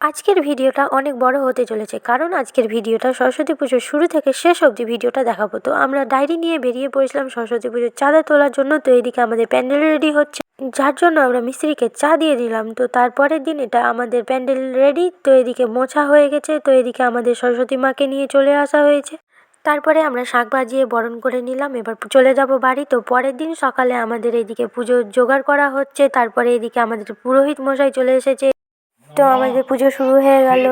আজকের ভিডিওটা অনেক বড় হতে চলেছে, কারণ আজকের ভিডিওটা সরস্বতী পুজোর শুরু থেকে শেষ অবধি ভিডিওটা দেখাবো। তো আমরা ডায়েরি নিয়ে বেরিয়ে পড়েছিলাম সরস্বতী পুজোর চাঁদা তোলার জন্য। তো এইদিকে আমাদের প্যান্ডেল রেডি হচ্ছে, যার জন্য আমরা মিস্ত্রিকে চা দিয়ে দিলাম। তো তারপরের দিন এটা আমাদের প্যান্ডেল রেডি। তো এদিকে মোছা হয়ে গেছে। তো এদিকে আমাদের সরস্বতী মাকে নিয়ে চলে আসা হয়েছে। তারপরে আমরা শাঁখ বাজিয়ে বরণ করে নিলাম। এবার চলে যাব বাড়ি। তো পরের দিন সকালে আমাদের এদিকে পুজোর জোগাড় করা হচ্ছে। তারপরে এদিকে আমাদের পুরোহিত মশাই চলে এসেছে। তো আমাদের পুজো শুরু হয়ে গেল।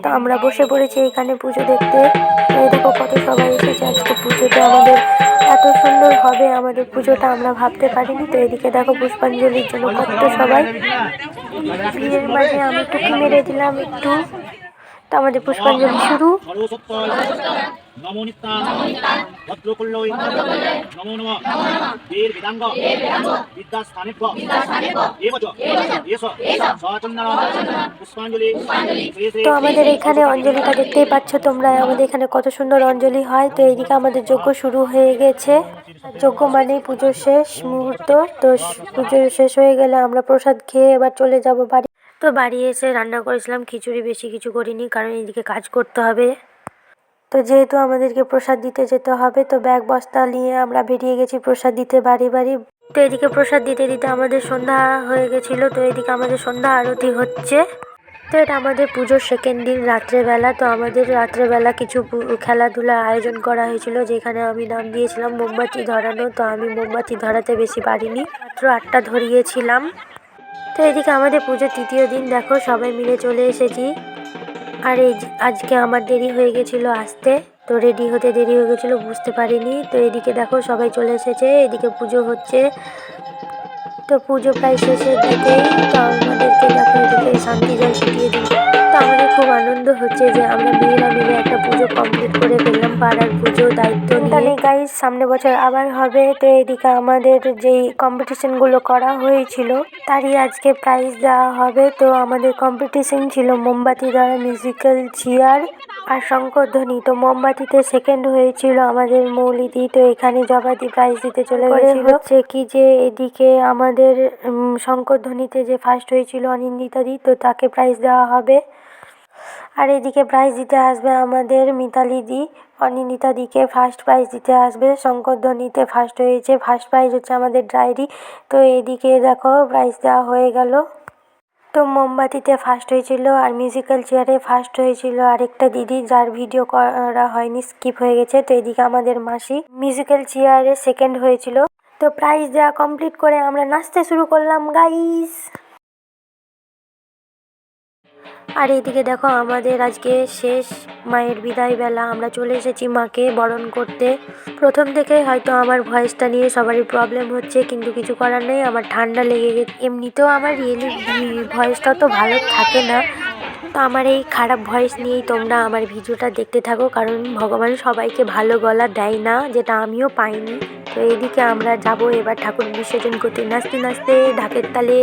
তো আমরা বসে পড়েছি এখানে পুজো দেখতে। এই দেখো কত সবাই এসেছে আজকে পুজোতে। আমাদের এত সুন্দর হবে আমাদের পুজোটা আমরা ভাবতে পারিনি। তো এদিকে দেখো পুষ্পাঞ্জলির জন্য কত সবাই। ভিড়ের মাঝে আমি টুকি মেরে দিলাম একটু। তো আমাদের পুষ্পাঞ্জলি শুরু। নমো নিত্যাং ভদ্রকুল্লৈ নমো নমঃ বীর বেদাঙ্গ বিদ্যাস্থানেভ্য এবচ এস সচন্দন পুষ্পাঞ্জলি। তো আমাদের এখানে অঞ্জলিটা দেখতেই পাচ্ছ তোমরা। আমাদের এখানে কত সুন্দর অঞ্জলি হয়। তো এইদিকে আমাদের যজ্ঞ শুরু হয়ে গেছে। যজ্ঞ মানেই পুজোর শেষ মুহূর্ত। তো পুজো শেষ হয়ে গেলে আমরা প্রসাদ খেয়ে এবার চলে যাব বাড়ি। তো বাড়ি এসে রান্না করেছিলাম খিচুড়ি, বেশি কিছু করিনি কারণ এইদিকে কাজ করতে হবে। তো যেহেতু আমাদেরকে প্রসাদ দিতে যেতে হবে, তো ব্যাগ বস্তা নিয়ে আমরা বেরিয়ে গেছি প্রসাদ দিতে বাড়ি বাড়ি। তো এদিকে প্রসাদ দিতে দিতে আমাদের সন্ধ্যা হয়ে গেছিলো। তো এদিকে আমাদের সন্ধ্যা আরতি হচ্ছে। তো এটা আমাদের পুজোর সেকেন্ড দিন রাত্রেবেলা। তো আমাদের রাত্রেবেলা কিছু খেলাধুলার আয়োজন করা হয়েছিল, যেখানে আমি নাম দিয়েছিলাম মোমবাতি ধরানো। তো আমি মোমবাতি ধরাতে বেশি পারিনি, মাত্র 8টা ধরিয়েছিলাম। তো এদিকে আমাদের পুজোর তৃতীয় দিন দেখো সবাই মিলে চলে এসেছি। আর এই আজকে আমার দেরি হয়ে গেছিলো আসতে। তো রেডি হতে দেরি হয়ে গেছিলো, বুঝতে পারিনি। তো এদিকে দেখো সবাই চলে এসেছে, এদিকে পুজো হচ্ছে। তো পুজো প্রায় শেষের দিকেই। তো আমাদেরকে দেখো এদিকে শান্তি জল ছিটিয়ে দিই। তো আমাদের খুব আনন্দ হচ্ছে যে আমরা মেয়েরা মিলে একটা পুজো কমপ্লিট করে ফেললাম, পাড়ার পুজো দায়িত্ব নিয়ে। গাইস সামনে বছর আবার হবে। তো এদিকে আমাদের যেই কম্পিটিশনগুলো করা হয়েছিল তারই আজকে প্রাইজ দেওয়া হবে। তো আমাদের কম্পিটিশন ছিল মোমবাতি দ্বারা মিউজিক্যাল চেয়ার আর শঙ্করধ্বনি। তো মোমবাতিতে সেকেন্ড হয়েছিল আমাদের মৌলিদি। তো এখানে জবাদি প্রাইজ দিতে চলে গেছিল। হচ্ছে কি যে এদিকে আমাদের শঙ্করধ্বনিতে যে ফার্স্ট হয়েছিল অনিন্দিতা দি, তো তাকে প্রাইজ দেওয়া হবে। আর এদিকে প্রাইজ দিতে আসবে আমাদের মিতালি দি। অনিন্দিতা দিকে ফার্স্ট প্রাইজ দিতে আসবে। শঙ্করধ্বনিতে ফার্স্ট হয়েছে, ফার্স্ট প্রাইজ হচ্ছে আমাদের ডায়েরি। তো এদিকে দেখো প্রাইজ দেওয়া হয়ে গেল। তো মোমবাতিতে ফার্স্ট হয়েছিল আর মিউজিক্যাল চেয়ারে ফার্স্ট হয়েছিল আরেকটা দিদি, যার ভিডিও করা হয়নি, স্কিপ হয়ে গেছে। তো এদিকে আমাদের মাসি মিউজিক্যাল চেয়ারে সেকেন্ড হয়েছিল। তো প্রাইজ দেওয়া কমপ্লিট করে আমরা নাচতে শুরু করলাম গাইস। আর এইদিকে দেখো আমাদের আজকে শেষ মায়ের বিদায় বেলা। আমরা চলে এসেছি মাকে বরণ করতে। প্রথম থেকে হয়তো আমার ভয়েসটা নিয়ে সবারই প্রবলেম হচ্ছে, কিন্তু কিছু করার নেই, আমার ঠান্ডা লেগে গেছে। এমনিতেও আমার রিয়েলি ভয়েসটা তো ভালো থাকে না। তো আমার এই খারাপ ভয়েস নিয়েই তোমরা আমার ভিডিওটা দেখতে থাকো, কারণ ভগবান সবাইকে ভালো গলা দেয় না, যেটা আমিও পাইনি। তো এইদিকে আমরা যাব এবার ঠাকুর বিসর্জন করতে, নাচতে নাচতে ঢাকের তালে।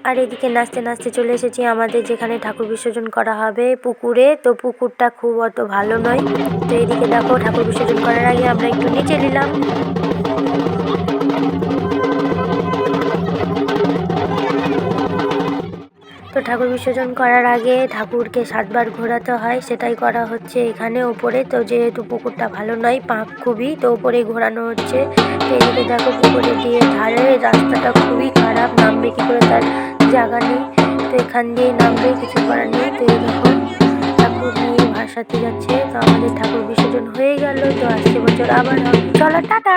আর এদিকে নাচতে নাচতে চলে এসেছি আমাদের যেখানে ঠাকুর বিসর্জন করা হবে, পুকুরে। তো পুকুরটা খুব অত ভালো নয়। তো এদিকে দেখো ঠাকুর বিসর্জন করার আগে আমরা একটু নিচে নিলাম। তো ঠাকুর বিসর্জন করার আগে ঠাকুরকে 7বার ঘোরাতে হয়, সেটাই করা হচ্ছে এখানে ওপরে। তো যেহেতু পুকুরটা ভালো নয়, পাঁক খুবই, তো ওপরে ঘোরানো হচ্ছে। তো এদিকে দেখো পুকুরের দিয়ে ধারে রাস্তাটা খুবই খারাপ, নামবে কি করে তার জায়গা নেই। তো এখান দিয়ে নামবে, কিছু করার নেই। তো এই দেখো ঠাকুর নিয়ে ভাসাতে যাচ্ছে। তো আমাদের ঠাকুর বিসর্জন হয়ে গেল। তো আসছে বছর আবার হবে। চলো টাটা।